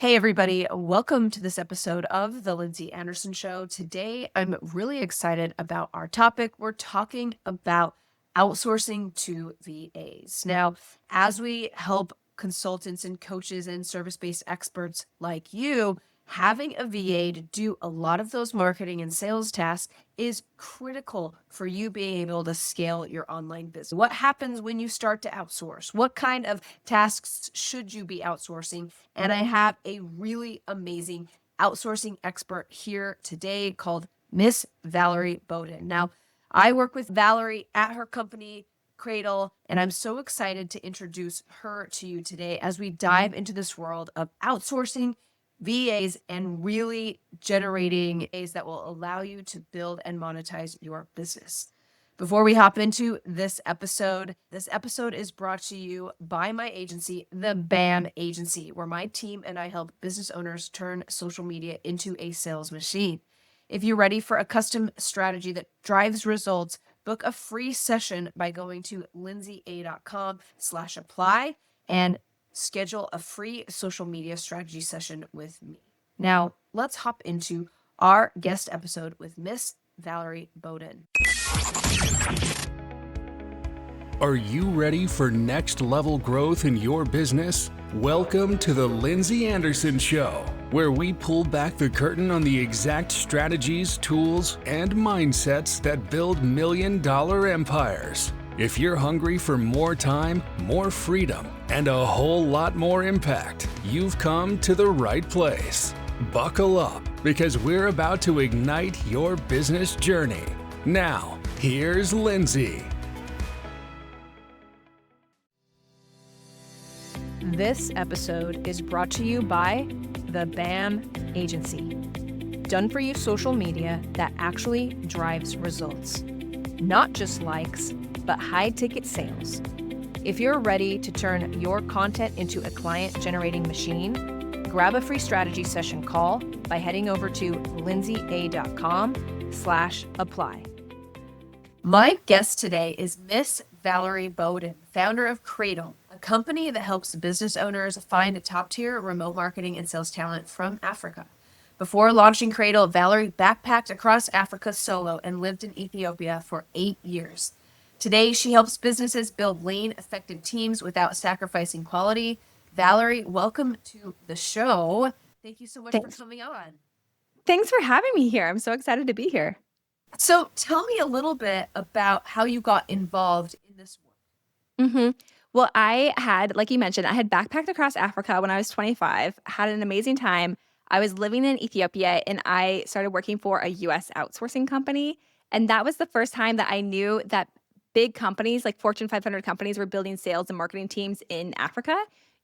Hey, everybody. Welcome to this episode of The Lindsay Anderson Show. Today, I'm really excited about our topic. We're talking about outsourcing to VAs. Now, as we help consultants and coaches and service based experts like you, having a VA to do a lot of those marketing and sales tasks is critical for you being able to scale your online business. What happens when you start to outsource? What kind of tasks should you be outsourcing? And I have a really amazing outsourcing expert here today called Miss Valerie Bowden. Now, I work with Valerie at her company, Cradle, and I'm so excited to introduce her to you today as we dive into this world of outsourcing VAs and really generating A's that will allow you to build and monetize your business. Before we hop into this episode is brought to you by my agency, the BAM Agency, where my team and I help business owners turn social media into a sales machine. If you're ready for a custom strategy that drives results, book a free session by going to lindsaya.com/apply and schedule a free social media strategy session with me. Now, let's hop into our guest episode with Miss Valerie Bowden. Are you ready for next level growth in your business? Welcome to the Lindsay Anderson Show, where we pull back the curtain on the exact strategies, tools, and mindsets that build million-dollar empires. If you're hungry for more time, more freedom, and a whole lot more impact, you've come to the right place. Buckle up, because we're about to ignite your business journey. Now, here's Lindsay. This episode is brought to you by the BAM Agency. Done for you social media that actually drives results. Not just likes, but high ticket sales. If you're ready to turn your content into a client generating machine, grab a free strategy session call by heading over to lindsaya.com/apply. My guest today is Miss Valerie Bowden, founder of Cradle, a company that helps business owners find a top-tier remote marketing and sales talent from Africa. Before launching Cradle, Valerie backpacked across Africa solo and lived in Ethiopia for 8 years. Today, she helps businesses build lean, effective teams without sacrificing quality. Valerie, welcome to the show. Thank you so much for coming on. Thanks for having me here. I'm so excited to be here. So tell me a little bit about how you got involved in this work. Well, I had, like you mentioned, I had backpacked across Africa when I was 25, had an amazing time. I was living in Ethiopia and I started working for a US outsourcing company. And that was the first time that I knew that big companies, like Fortune 500 companies, were building sales and marketing teams in Africa.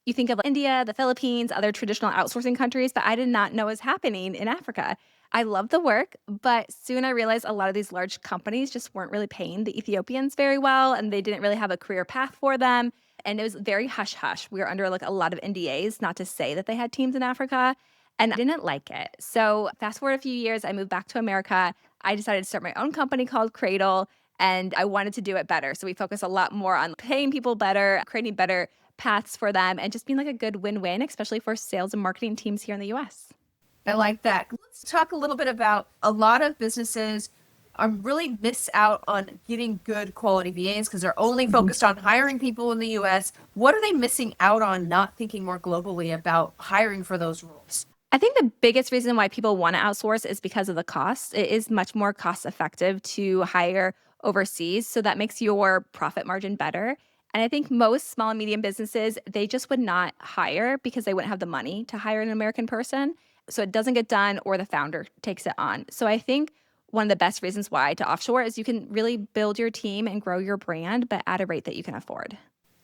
You think of India, the Philippines, other traditional outsourcing countries, but I did not know it was happening in Africa. I love the work, but soon I realized a lot of these large companies just weren't really paying the Ethiopians very well, and they didn't really have a career path for them. And it was very hush hush. We were under like a lot of NDAs, not to say that they had teams in Africa, and I didn't like it. So fast forward a few years, I moved back to America. I decided to start my own company called Cradle, and I wanted to do it better. So we focus a lot more on paying people better, creating better paths for them, and just being like a good win-win, especially for sales and marketing teams here in the US. I like that. Let's talk a little bit about a lot of businesses really miss out on getting good quality VAs because they're only focused on hiring people in the US. What are they missing out on not thinking more globally about hiring for those roles? I think the biggest reason why people want to outsource is because of the cost. It is much more cost effective to hire overseas. So that makes your profit margin better. And I think most small and medium businesses, they just would not hire because they wouldn't have the money to hire an American person. So it doesn't get done or the founder takes it on. So I think one of the best reasons why to offshore is you can really build your team and grow your brand, but at a rate that you can afford.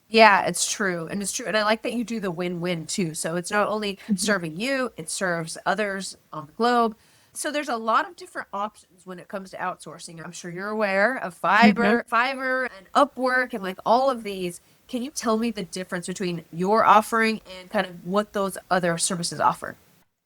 Yeah, it's true. And it's true. And I like that you do the win-win too. So it's not only serving you, it serves others on the globe. So there's a lot of different options when it comes to outsourcing. I'm sure you're aware of Fiverr and Upwork and like all of these. Can you tell me the difference between your offering and kind of what those other services offer?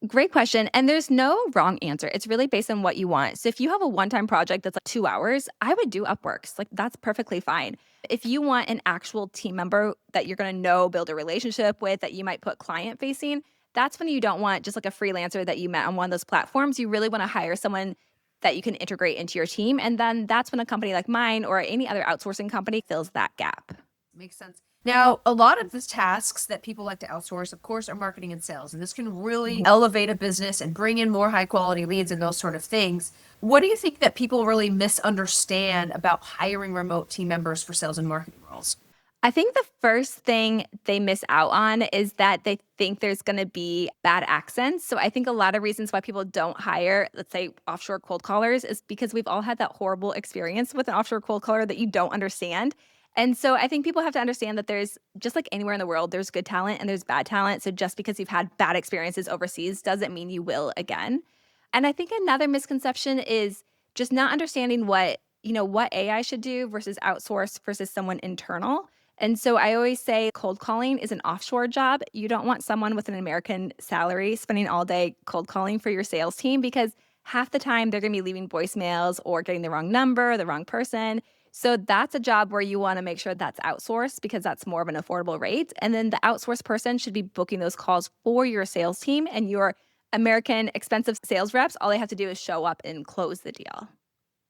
Great question. And there's no wrong answer. It's really based on what you want. So if you have a one-time project that's like 2 hours, I would do Upworks. Like that's perfectly fine. If you want an actual team member that you're going to know, build a relationship with, that you might put client facing, that's when you don't want just like a freelancer that you met on one of those platforms. You really want to hire someone that you can integrate into your team. And then that's when a company like mine or any other outsourcing company fills that gap. Makes sense. Now, a lot of the tasks that people like to outsource, of course, are marketing and sales, and this can really elevate a business and bring in more high quality leads and those sort of things. What do you think that people really misunderstand about hiring remote team members for sales and marketing roles? I think the first thing they miss out on is that they think there's going to be bad accents. So I think a lot of reasons why people don't hire, let's say, offshore cold callers is because we've all had that horrible experience with an offshore cold caller that you don't understand. And so I think people have to understand that there's just like anywhere in the world, there's good talent and there's bad talent. So just because you've had bad experiences overseas doesn't mean you will again. And I think another misconception is just not understanding what AI should do versus outsource versus someone internal. And so I always say cold calling is an offshore job. You don't want someone with an American salary spending all day cold calling for your sales team because half the time they're going to be leaving voicemails or getting the wrong number, the wrong person. So that's a job where you want to make sure that's outsourced because that's more of an affordable rate. And then the outsourced person should be booking those calls for your sales team, and your American expensive sales reps, all they have to do is show up and close the deal.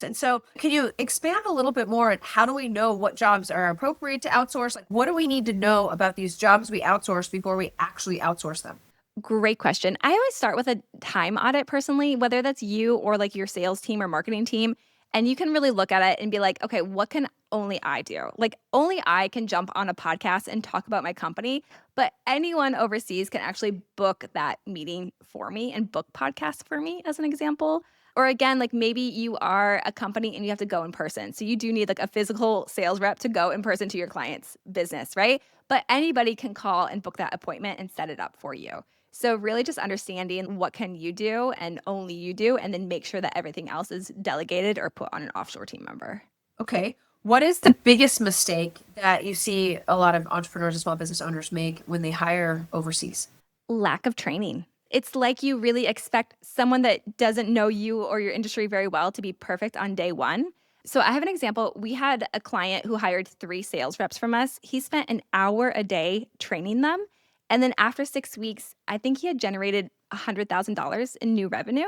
And so, can you expand a little bit more on how do we know what jobs are appropriate to outsource? Like, what do we need to know about these jobs we outsource before we actually outsource them? Great question. I always start with a time audit personally, whether that's you or like your sales team or marketing team. And you can really look at it and be like, okay, what can only I do? Like, only I can jump on a podcast and talk about my company, but anyone overseas can actually book that meeting for me and book podcasts for me, as an example. Or again, like maybe you are a company and you have to go in person. So you do need like a physical sales rep to go in person to your client's business, right? But anybody can call and book that appointment and set it up for you. So really just understanding what can you do and only you do, and then make sure that everything else is delegated or put on an offshore team member. Okay. What is the biggest mistake that you see a lot of entrepreneurs and small business owners make when they hire overseas? Lack of training. It's like you really expect someone that doesn't know you or your industry very well to be perfect on day one. So I have an example. We had a client who hired 3 sales reps from us. He spent an hour a day training them. And then after 6 weeks, I think he had generated $100,000 in new revenue,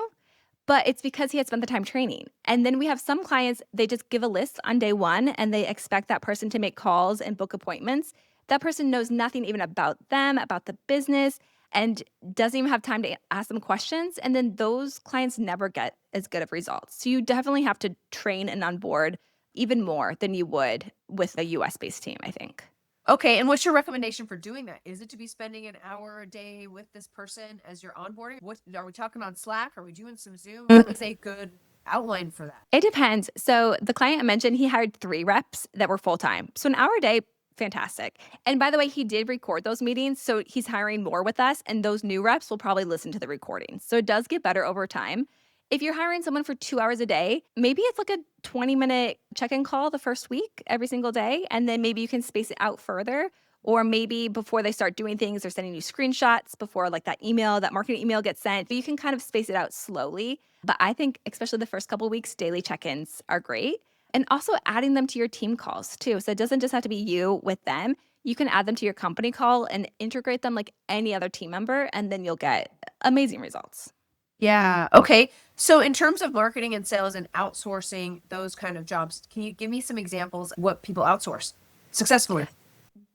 but it's because he had spent the time training. And then we have some clients, they just give a list on day one and they expect that person to make calls and book appointments. That person knows nothing even about them, about the business, and doesn't even have time to ask them questions. And then those clients never get as good of results. So you definitely have to train and onboard even more than you would with a US-based team, I think. Okay, and what's your recommendation for doing that? Is it to be spending an hour a day with this person as you're onboarding? What are we talking on Slack? Are we doing some Zoom? What's a good outline for that? It depends. So the client I mentioned, he hired 3 reps that were full-time. So an hour a day, fantastic. And by the way, he did record those meetings. So he's hiring more with us, and those new reps will probably listen to the recordings. So it does get better over time. If you're hiring someone for 2 hours a day, maybe it's like a 20-minute check-in call the first week every single day. And then maybe you can space it out further. Or maybe before they start doing things, they're sending you screenshots before like that email, that marketing email gets sent. But you can kind of space it out slowly. But I think especially the first couple of weeks, daily check-ins are great. And also adding them to your team calls too. So it doesn't just have to be you with them. You can add them to your company call and integrate them like any other team member, and then you'll get amazing results. Yeah. Okay. So in terms of marketing and sales and outsourcing those kind of jobs, can you give me some examples of what people outsource successfully?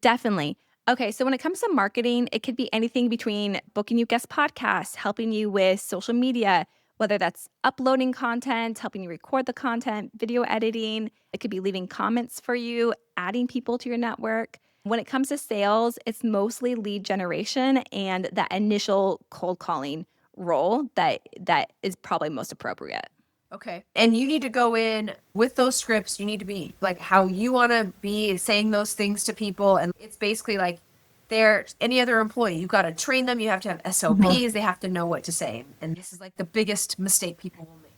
Definitely. Okay, so when it comes to marketing, it could be anything between booking you guest podcasts, helping you with social media, whether that's uploading content, helping you record the content, video editing. It could be leaving comments for you, adding people to your network. When it comes to sales, it's mostly lead generation and that initial cold calling role that is probably most appropriate. Okay. And you need to go in with those scripts. You need to be like how you want to be saying those things to people. And it's basically like they're any other employee. You've got to train them. You have to have SOPs. They have to know what to say. And this is like the biggest mistake people will make.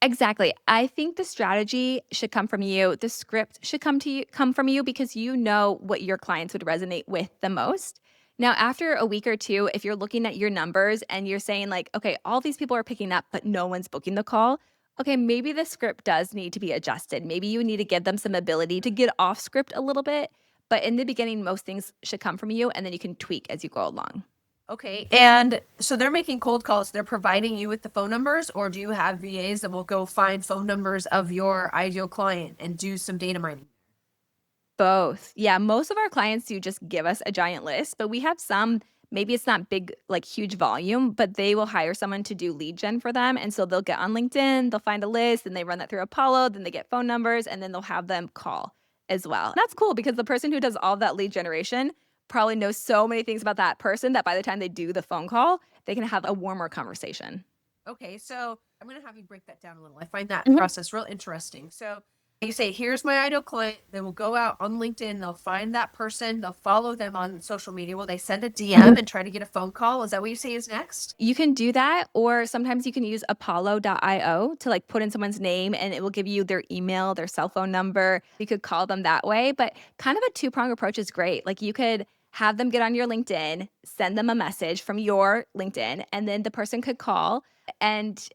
Exactly. I think the strategy should come from you. The script should come from you because you know what your clients would resonate with the most. Now, after a week or two, if you're looking at your numbers and you're saying like, okay, all these people are picking up, but no one's booking the call. Okay, maybe the script does need to be adjusted. Maybe you need to give them some ability to get off script a little bit. But in the beginning, most things should come from you, and then you can tweak as you go along. Okay. And so they're making cold calls. They're providing you with the phone numbers, or do you have VAs that will go find phone numbers of your ideal client and do some data mining? Both. Yeah, most of our clients do just give us a giant list, but we have some, maybe it's not big, like huge volume, but they will hire someone to do lead gen for them. And so they'll get on LinkedIn, they'll find a list, and they run that through Apollo, then they get phone numbers, and then they'll have them call as well. That's cool because the person who does all that lead generation probably knows so many things about that person that by the time they do the phone call, they can have a warmer conversation. Okay, so I'm going to have you break that down a little. I find that Mhm. process real interesting. So you say, here's my ideal client. They will go out on LinkedIn. They'll find that person. They'll follow them on social media. Will they send a DM and try to get a phone call? Is that what you say is next? You can do that, or sometimes you can use apollo.io to like put in someone's name and it will give you their email, their cell phone number. You could call them that way, but kind of a two-prong approach is great. Like you could have them get on your LinkedIn, send them a message from your LinkedIn, and then the person could call and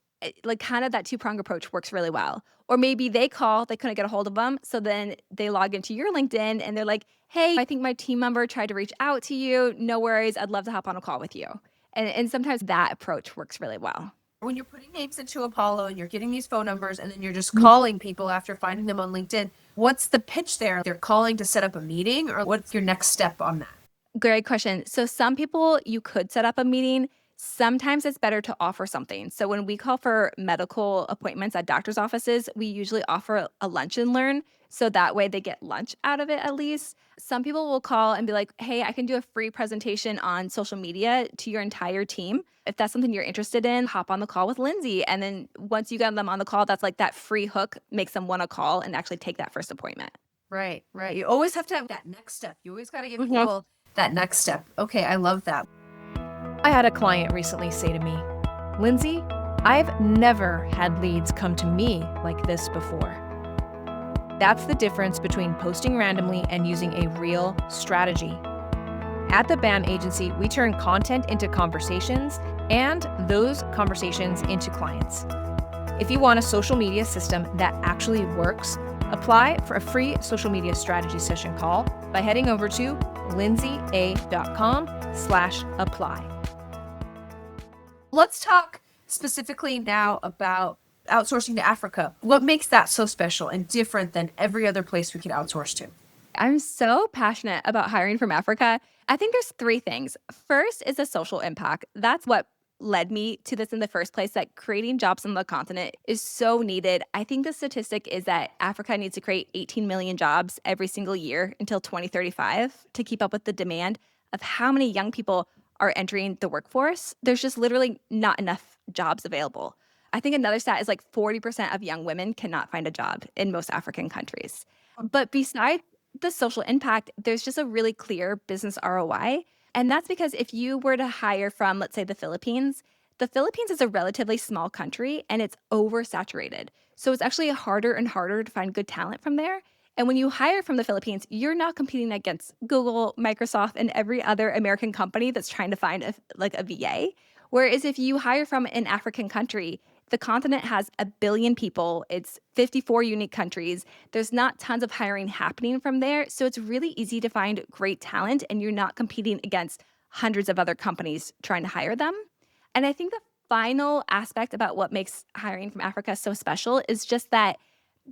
like kind of that two-prong approach works really well. Or maybe they call, they couldn't get a hold of them, so then they log into your LinkedIn and they're like, "Hey, I think my team member tried to reach out to you. No worries, I'd love to hop on a call with you." And sometimes that approach works really well. When you're putting names into Apollo and you're getting these phone numbers and then you're just Mhm. calling people after finding them on LinkedIn, what's the pitch there? They're calling to set up a meeting, or what's your next step on that? Great question. So some people you could set up a meeting. Sometimes it's better to offer something. So when we call for medical appointments at doctor's offices, we usually offer a lunch and learn. So that way they get lunch out of it at least. Some people will call and be like, "Hey, I can do a free presentation on social media to your entire team. If that's something you're interested in, hop on the call with Lindsay." And then once you get them on the call, that's like that free hook makes them want to call and actually take that first appointment. Right, right. You always have to have that next step. You always got to give Mhm. people that next step. Okay, I love that. I had a client recently say to me, Lindsay, I've never had leads come to me like this before. That's the difference between posting randomly and using a real strategy. At the BAM agency, we turn content into conversations and those conversations into clients. If you want a social media system that actually works, apply for a free social media strategy session call by heading over to lindsaya.com/apply. Let's talk specifically now about outsourcing to Africa. What makes that so special and different than every other place we could outsource to? I'm so passionate about hiring from Africa. I think there's three things. First is the social impact. That's what led me to this in the first place, that creating jobs on the continent is so needed. I think the statistic is that Africa needs to create 18 million jobs every single year until 2035 to keep up with the demand of how many young people are entering the workforce. There's just literally not enough jobs available. I think another stat is like 40% of young women cannot find a job in most African countries. But besides the social impact, there's just a really clear business ROI. And that's because if you were to hire from, let's say, the Philippines is a relatively small country and it's oversaturated. So it's actually harder and harder to find good talent from there. And when you hire from the Philippines, you're not competing against Google, Microsoft, and every other American company that's trying to find a VA. Whereas if you hire from an African country, the continent has 1 billion people. It's 54 unique countries. There's not tons of hiring happening from there. So it's really easy to find great talent and you're not competing against hundreds of other companies trying to hire them. And I think the final aspect about what makes hiring from Africa so special is just that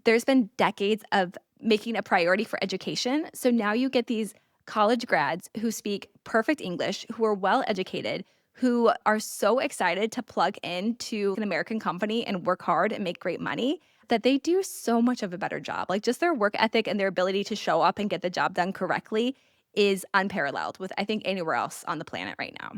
there's been decades of making a priority for education. So now you get these college grads who speak perfect English, who are well educated, who are so excited to plug into an American company and work hard and make great money that they do so much of a better job. Like just their work ethic and their ability to show up and get the job done correctly is unparalleled with I think anywhere else on the planet right now.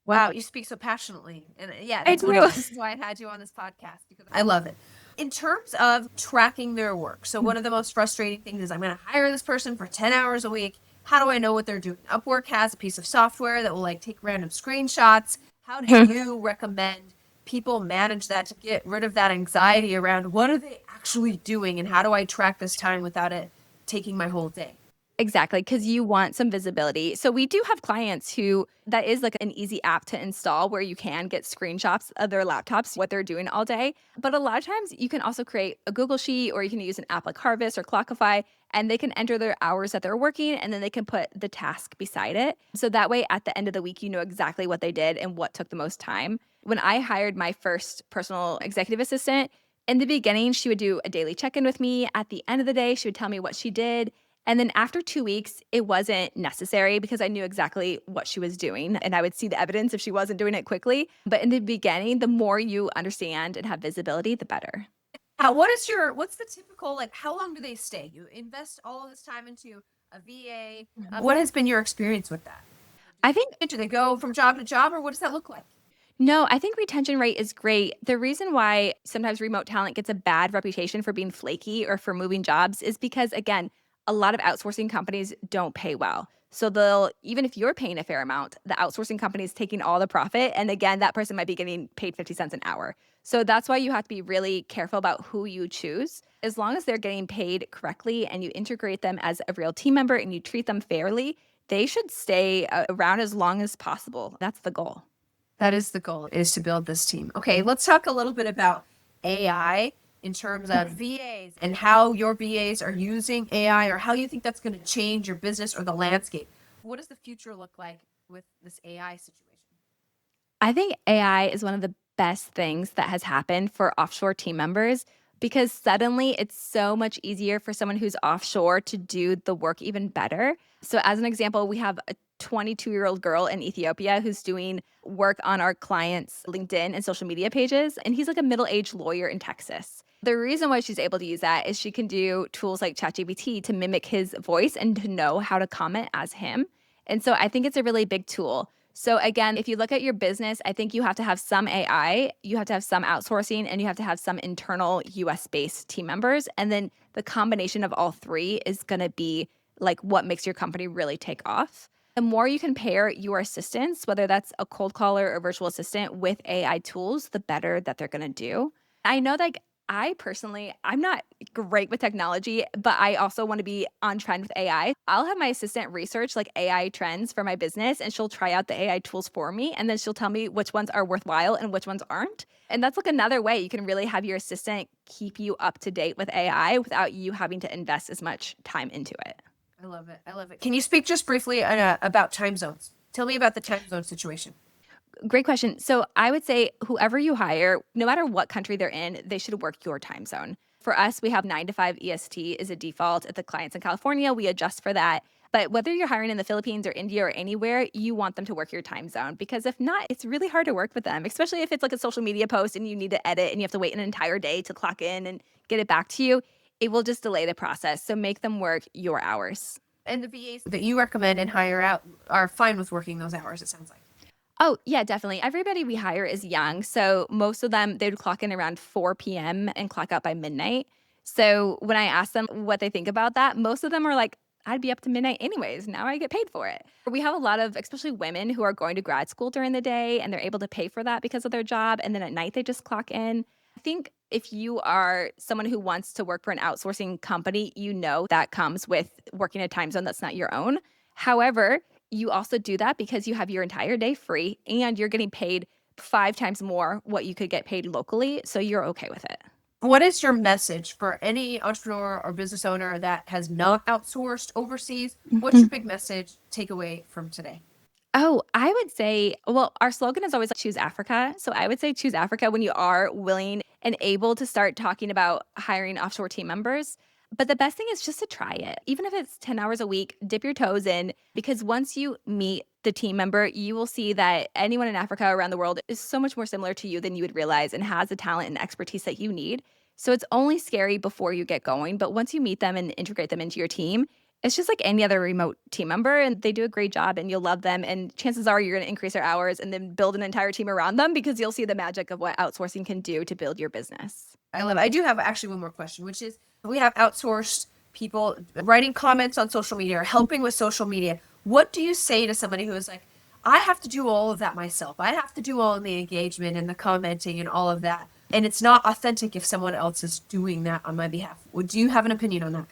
Wow, you speak so passionately. And yeah, I that's one of do. the reasons why I had you on this podcast because I love it. In terms of tracking their work, so one of the most frustrating things is I'm going to hire this person for 10 hours a week. How do I know what they're doing? Upwork has a piece of software that will like take random screenshots. How do you recommend people manage that to get rid of that anxiety around what are they actually doing and how do I track this time without it taking my whole day? Exactly, because you want some visibility. So we do have clients who that is like an easy app to install where you can get screenshots of their laptops, what they're doing all day. But a lot of times you can also create a Google Sheet or you can use an app like Harvest or Clockify and they can enter their hours that they're working, and then they can put the task beside it. So that way, at the end of the week, you know exactly what they did and what took the most time. When I hired my first personal executive assistant, in the beginning, she would do a daily check-in with me. At the end of the day, she would tell me what she did. And then after 2 weeks, it wasn't necessary because I knew exactly what she was doing and I would see the evidence if she wasn't doing it quickly. But in the beginning, the more you understand and have visibility, the better. What's the typical, like, how long do they stay? You invest all of this time into a VA. What has been your experience with that? I think Do they go from job to job, or what does that look like? No, I think retention rate is great. The reason why sometimes remote talent gets a bad reputation for being flaky or for moving jobs is because, again, a lot of outsourcing companies don't pay well. So even if you're paying a fair amount, the outsourcing company is taking all the profit. And again, that person might be getting paid 50 cents an hour. So that's why you have to be really careful about who you choose. As long as they're getting paid correctly and you integrate them as a real team member and you treat them fairly, they should stay around as long as possible. That's the goal. That is the goal, is to build this team. Okay, let's talk a little bit about AI in terms of VAs and how your VAs are using AI, or how you think that's going to change your business or the landscape. What does the future look like with this AI situation? I think AI is one of the best things that has happened for offshore team members because suddenly it's so much easier for someone who's offshore to do the work even better. So, as an example, we have a 22-year-old girl in Ethiopia who's doing work on our clients' LinkedIn and social media pages, and he's like a middle-aged lawyer in Texas. The reason why she's able to use that is she can do tools like ChatGPT to mimic his voice and to know how to comment as him. And so I think it's a really big tool. So again, if you look at your business, I think you have to have some AI, you have to have some outsourcing, and you have to have some internal US-based team members. And then the combination of all three is going to be like what makes your company really take off. The more you can pair your assistants, whether that's a cold caller or virtual assistant, with AI tools, the better that they're going to do. I know that I personally, I'm not great with technology, but I also want to be on trend with AI. I'll have my assistant research like AI trends for my business, and she'll try out the AI tools for me. And then she'll tell me which ones are worthwhile and which ones aren't. And that's like another way you can really have your assistant keep you up to date with AI without you having to invest as much time into it. I love it. I love it. Can you speak just briefly about time zones? Tell me about the time zone situation. Great question. So I would say whoever you hire, no matter what country they're in, they should work your time zone. For us, we have 9 to 5 EST is a default. At the clients in California, we adjust for that. But whether you're hiring in the Philippines or India or anywhere, you want them to work your time zone because if not, it's really hard to work with them, especially if it's like a social media post and you need to edit and you have to wait an entire day to clock in and get it back to you. It will just delay the process. So make them work your hours. And the VAs that you recommend and hire out are fine with working those hours, it sounds like. Oh, yeah, definitely. Everybody we hire is young. So most of them, they would clock in around 4 p.m. and clock out by midnight. So when I ask them what they think about that, most of them are like, I'd be up to midnight anyways. Now I get paid for it. We have a lot of, especially women who are going to grad school during the day and they're able to pay for that because of their job. And then at night, they just clock in. I think if you are someone who wants to work for an outsourcing company, you know that comes with working a time zone that's not your own. However, you also do that because you have your entire day free and you're getting paid 5 times more what you could get paid locally. So you're okay with it. What is your message for any entrepreneur or business owner that has not outsourced overseas? What's your big message takeaway from today? Oh, I would say, well, our slogan is always choose Africa. So I would say choose Africa when you are willing and able to start talking about hiring offshore team members. But the best thing is just to try it. Even if it's 10 hours a week, dip your toes in, because once you meet the team member, you will see that anyone in Africa around the world is so much more similar to you than you would realize and has the talent and expertise that you need. So it's only scary before you get going. But once you meet them and integrate them into your team, it's just like any other remote team member and they do a great job and you'll love them. And chances are you're going to increase their hours and then build an entire team around them because you'll see the magic of what outsourcing can do to build your business. I love it. I do have actually one more question, which is we have outsourced people writing comments on social media or helping with social media. What do you say to somebody who is like, I have to do all of that myself. I have to do all of the engagement and the commenting and all of that. And it's not authentic if someone else is doing that on my behalf. Do you have an opinion on that?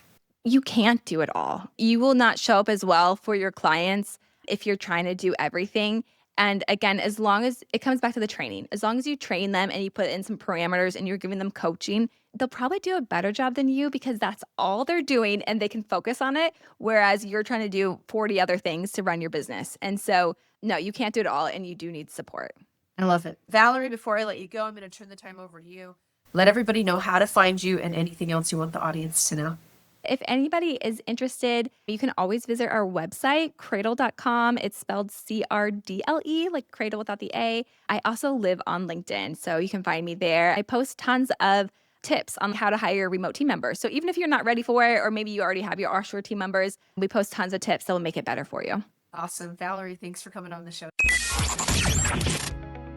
You can't do it all. You will not show up as well for your clients if you're trying to do everything. And again, as long as it comes back to the training, as long as you train them and you put in some parameters and you're giving them coaching, they'll probably do a better job than you because that's all they're doing and they can focus on it. Whereas you're trying to do 40 other things to run your business. And so, no, you can't do it all and you do need support. I love it. Valerie, before I let you go, I'm going to turn the time over to you. Let everybody know how to find you and anything else you want the audience to know. If anybody is interested, you can always visit our website, cradle.com. It's spelled CRDLE, like cradle without the A. I also live on LinkedIn, so you can find me there. I post tons of tips on how to hire remote team members. So even if you're not ready for it, or maybe you already have your offshore team members, we post tons of tips that will make it better for you. Awesome. Valerie, thanks for coming on the show.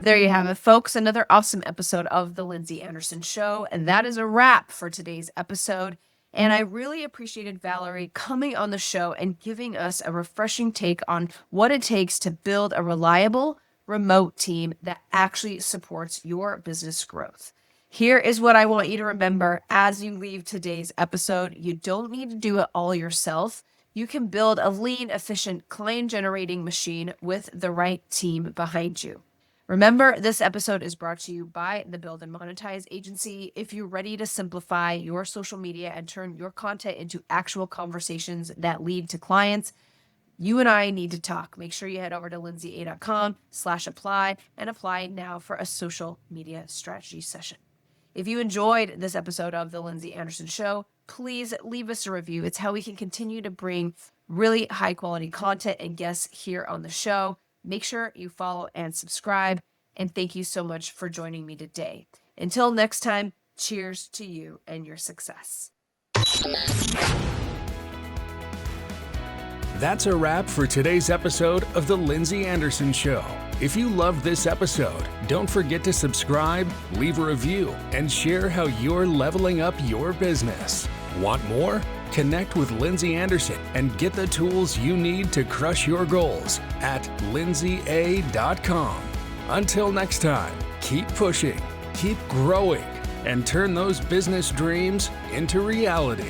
There you have it, folks. Another awesome episode of The Lindsay Anderson Show. And that is a wrap for today's episode. And I really appreciated Valerie coming on the show and giving us a refreshing take on what it takes to build a reliable remote team that actually supports your business growth. Here is what I want you to remember as you leave today's episode. You don't need to do it all yourself. You can build a lean, efficient, client-generating machine with the right team behind you. Remember, this episode is brought to you by the Build and Monetize Agency. If you're ready to simplify your social media and turn your content into actual conversations that lead to clients, you and I need to talk. Make sure you head over to lindsayaa.com/apply and apply now for a social media strategy session. If you enjoyed this episode of The Lindsay Anderson Show, please leave us a review. It's how we can continue to bring really high quality content and guests here on the show. Make sure you follow and subscribe. And thank you so much for joining me today. Until next time, cheers to you and your success. That's a wrap for today's episode of The Lindsay Anderson Show. If you loved this episode, don't forget to subscribe, leave a review, and share how you're leveling up your business. Want more? Connect with Lindsay Anderson and get the tools you need to crush your goals at lindsayaa.com. Until next time, keep pushing, keep growing, and turn those business dreams into reality.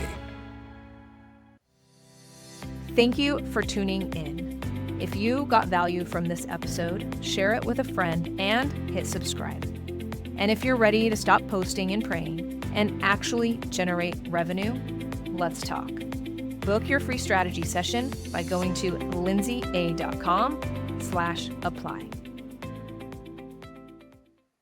Thank you for tuning in. If you got value from this episode, share it with a friend and hit subscribe. And if you're ready to stop posting and praying and actually generate revenue, let's talk. Book your free strategy session by going to lindsayaa.com/apply.